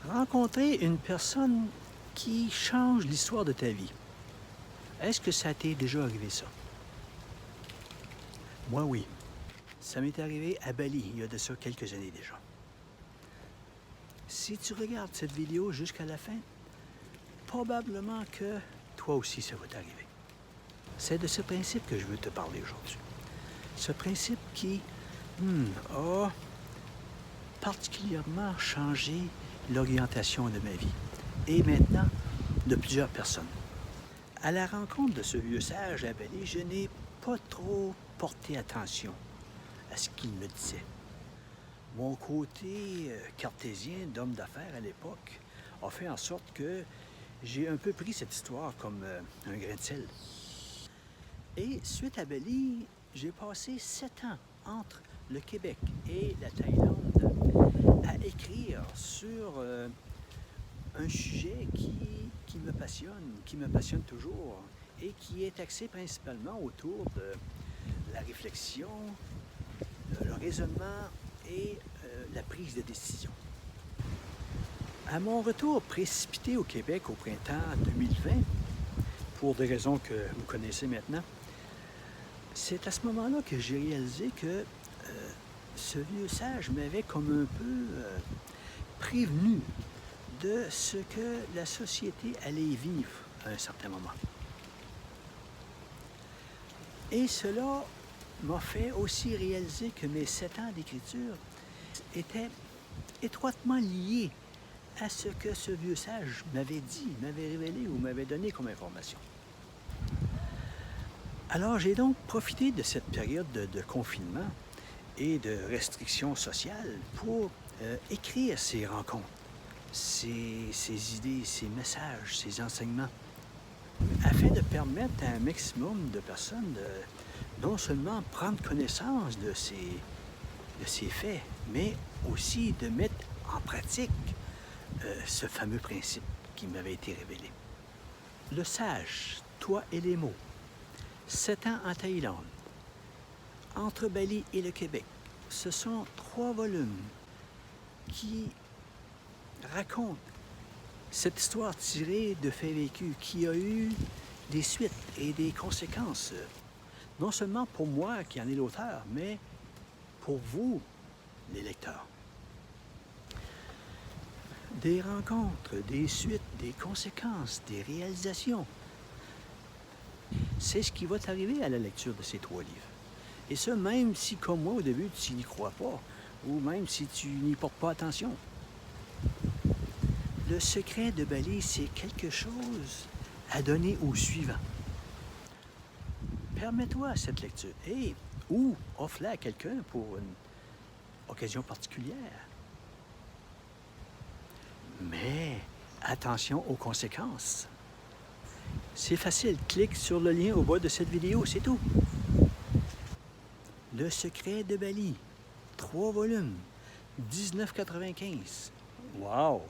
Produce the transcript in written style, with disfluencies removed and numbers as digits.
Rencontrer une personne qui change l'histoire de ta vie. Est-ce que ça t'est déjà arrivé, ça? Moi, oui. Ça m'est arrivé à Bali, il y a de ça quelques années déjà. Si tu regardes cette vidéo jusqu'à la fin, probablement que toi aussi, ça va t'arriver. C'est de ce principe que je veux te parler aujourd'hui. Ce principe qui a particulièrement changé l'orientation de ma vie et maintenant de plusieurs personnes. À la rencontre de ce vieux sage à Bali, je n'ai pas trop porté attention à ce qu'il me disait. Mon côté cartésien d'homme d'affaires à l'époque a fait en sorte que j'ai un peu pris cette histoire comme un grain de sel. Et suite à Bali, j'ai passé 7 ans entre le Québec et la Thaïlande à écrire sur un sujet qui me passionne toujours et qui est axé principalement autour de la réflexion, le raisonnement et la prise de décision. À mon retour précipité au Québec au printemps 2020, pour des raisons que vous connaissez maintenant, c'est à ce moment-là que j'ai réalisé que ce vieux sage m'avait comme un peu prévenu de ce que la société allait vivre à un certain moment. Et cela m'a fait aussi réaliser que mes 7 ans d'écriture étaient étroitement liés à ce que ce vieux sage m'avait dit, m'avait révélé ou m'avait donné comme information. Alors j'ai donc profité de cette période de confinement et de restrictions sociales pour écrire ces rencontres, ces idées, ces messages, ces enseignements, afin de permettre à un maximum de personnes de non seulement prendre connaissance de ces faits, mais aussi de mettre en pratique ce fameux principe qui m'avait été révélé. Le sage, toi et les mots, 7 ans en Thaïlande, entre Bali et le Québec, ce sont 3 volumes qui racontent cette histoire tirée de faits vécus qui a eu des suites et des conséquences, non seulement pour moi qui en est l'auteur, mais pour vous, les lecteurs. Des rencontres, des suites, des conséquences, des réalisations. C'est ce qui va t'arriver à la lecture de ces 3 livres. Et ça, même si, comme moi, au début, tu n'y crois pas, ou même si tu n'y portes pas attention. Le secret de Bali, c'est quelque chose à donner au suivant. Permets-toi cette lecture, ou offre-la à quelqu'un pour une occasion particulière. Mais attention aux conséquences. C'est facile, clique sur le lien au bas de cette vidéo, c'est tout. Le secret de Bali, 3 volumes, 19,95. Wow!